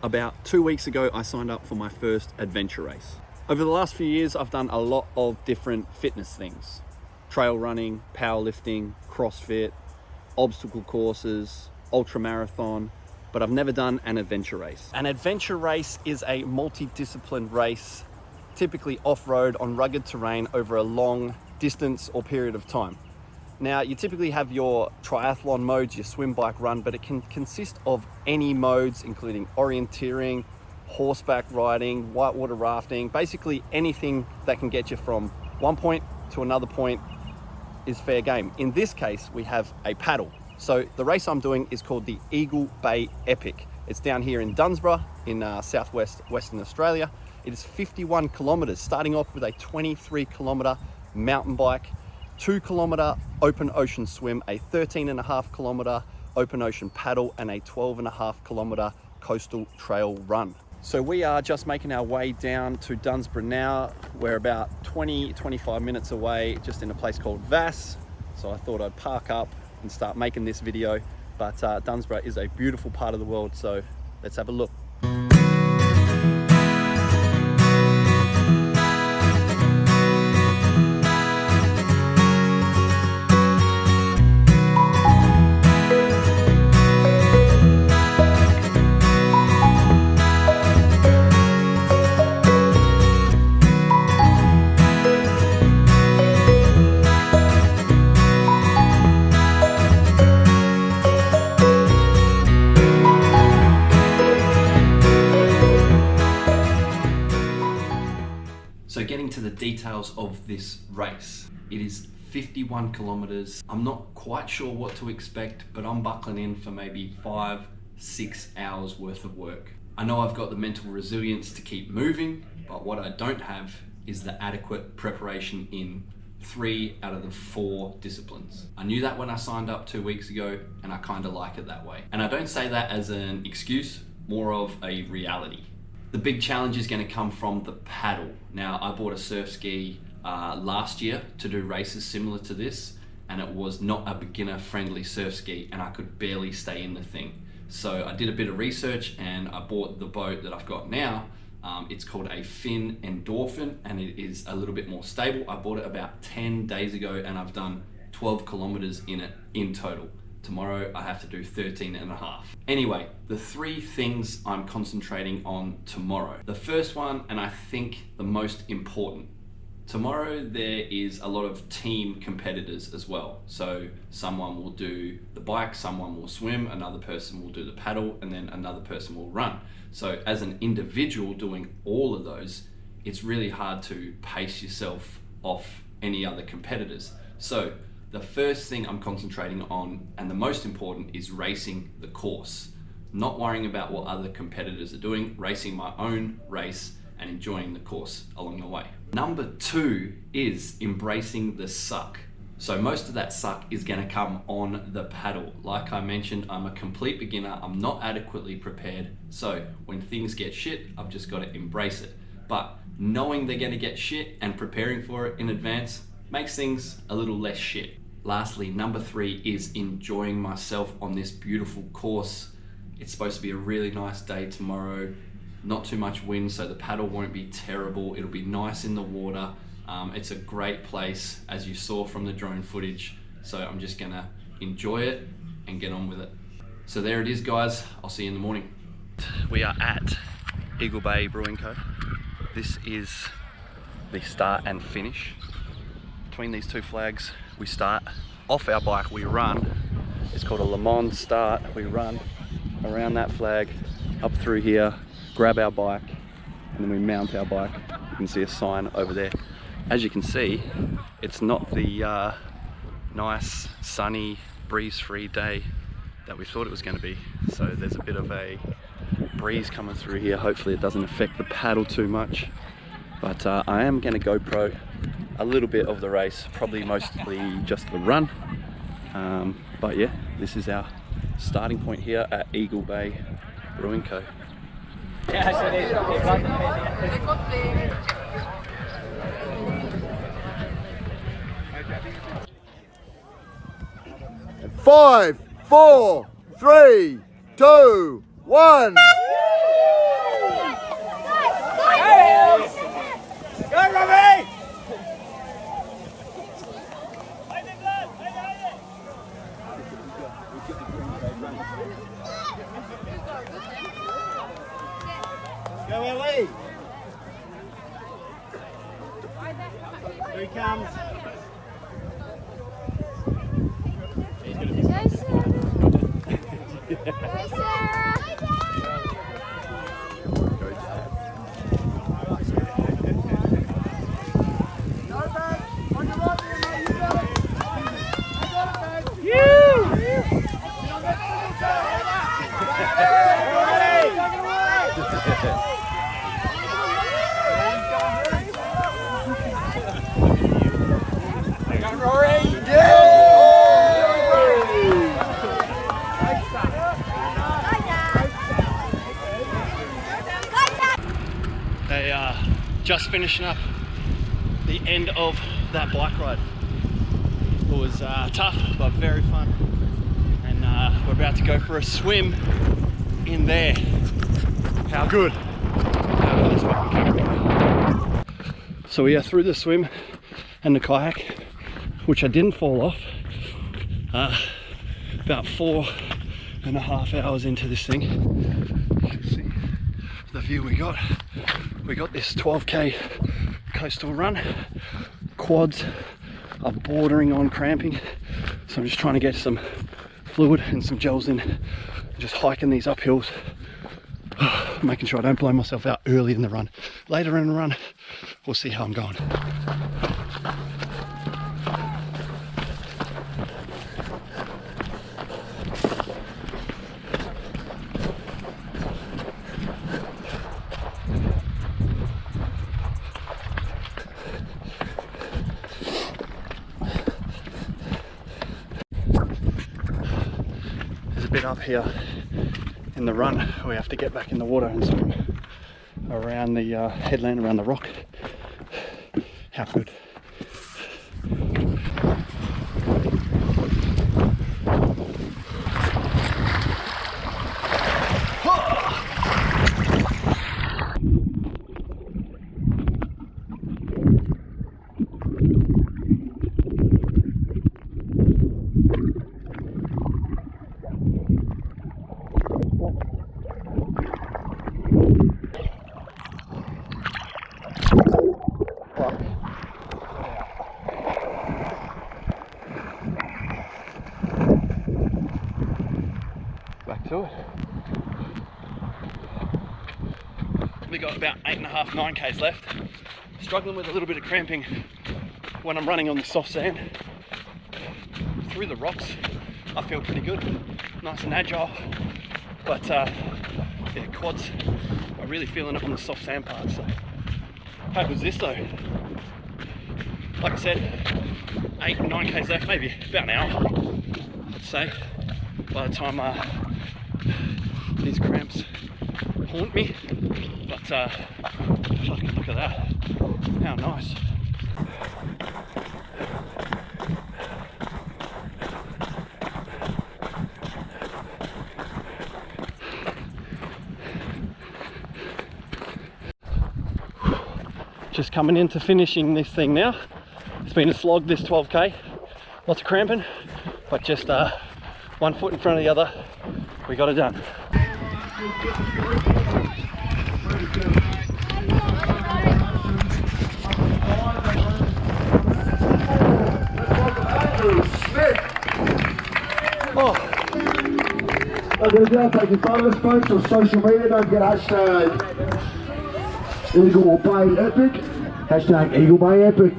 About 2 weeks ago, I signed up for my first adventure race. Over the last few years, I've done a lot of different fitness things. Trail running, powerlifting, CrossFit, obstacle courses, ultra marathon, but I've never done an adventure race. An adventure race is a multi-discipline race, typically off-road on rugged terrain over a long distance or period of time. Now, you typically have your triathlon modes, your swim, bike, run, but it can consist of any modes, including orienteering, horseback riding, whitewater rafting, basically anything that can get you from one point to another point is fair game. In this case, we have a paddle. So the race I'm doing is called the Eagle Bay Epic. It's down here in Dunsborough in southwest Western Australia. It is 51 kilometers, starting off with a 23 kilometer mountain bike, 2 kilometer open ocean swim, a 13.5 kilometer open ocean paddle, and a 12.5 kilometer coastal trail run. So we are just making our way down to Dunsborough now. We're about 20-25 minutes away, just in a place called Vass. So I thought I'd park up and start making this video. But Dunsborough is a beautiful part of the world, so let's have a look. So getting to the details of this race, it is 51 kilometers. I'm not quite sure what to expect, but I'm buckling in for maybe 5-6 hours worth of work. I know I've got the mental resilience to keep moving, but what I don't have is the adequate preparation in 3 out of the 4 disciplines. I knew that when I signed up 2 weeks ago, and I kind of like it that way. And I don't say that as an excuse, more of a reality. The big challenge is going to come from the paddle. Now, I bought a surf ski last year to do races similar to this, and it was not a beginner friendly surf ski, and I could barely stay in the thing. So I did a bit of research and I bought the boat that I've got now. It's called a Fin Endorphin, and it is a little bit more stable. I bought it about 10 days ago and I've done 12 kilometers in it in total. Tomorrow I have to do 13.5. Anyway, the 3 things I'm concentrating on tomorrow. The first one, and I think the most important, tomorrow there is a lot of team competitors as well. So someone will do the bike, someone will swim, another person will do the paddle, and then another person will run. So as an individual doing all of those, it's really hard to pace yourself off any other competitors. So the first thing I'm concentrating on, and the most important, is racing the course. Not worrying about what other competitors are doing, racing my own race and enjoying the course along the way. Number 2 is embracing the suck. So most of that suck is going to come on the paddle. Like I mentioned, I'm a complete beginner. I'm not adequately prepared. So when things get shit, I've just got to embrace it. But knowing they're going to get shit and preparing for it in advance makes things a little less shit. Lastly, number 3 is enjoying myself on this beautiful course. It's supposed to be a really nice day tomorrow. Not too much wind, so the paddle won't be terrible. It'll be nice in the water. It's a great place, as you saw from the drone footage. So I'm just gonna enjoy it and get on with it. So there it is, guys. I'll see you in the morning. We are at Eagle Bay Brewing Co. This is the start and finish. Between these 2 flags, we start off our bike, we run. It's called a Le Mans start. We run around that flag, up through here, grab our bike, and then we mount our bike. You can see a sign over there. As you can see, it's not the nice, sunny, breeze-free day that we thought it was going to be. So there's a bit of a breeze coming through here. Hopefully it doesn't affect the paddle too much. But I am going to GoPro a little bit of the race, probably mostly just the run. But yeah, this is our starting point here at Eagle Bay Brewing Co. 5, 4, 3, 2, 1. Go, Robbie! Go, Ellie! Here he comes. Just finishing up the end of that bike ride. It was tough but very fun, and we're about to go for a swim in there. How good? How good is fucking camping? So we are through the swim and the kayak, which I didn't fall off. About 4.5 hours into this thing. You can see the view we got. We got this 12k coastal run. Quads are bordering on cramping, so I'm just trying to get some fluid and some gels in, just hiking these up hills, making sure I don't blow myself out early in the run. Later in the run, we'll see how I'm going. Bit up here in the run, we have to get back in the water and swim around the headland, around the rock. How good. Back to it. We got about 8.5, 9k's left. Struggling with a little bit of cramping when I'm running on the soft sand. Through the rocks, I feel pretty good, nice and agile. But yeah, quads are really feeling it on the soft sand part. So how good is this though? Like I said, 8, 9k's left, maybe about an hour, I'd say, by the time these cramps haunt me. But fucking look at that, how nice. Just coming into finishing this thing now. It's been a slog, this 12k, lots of cramping, but just one foot in front of the other, we got it done. Oh. Now taking photos, folks, on social media. Don't forget hashtag Eagle Bay Epic. Hashtag Eagle Bay Epic.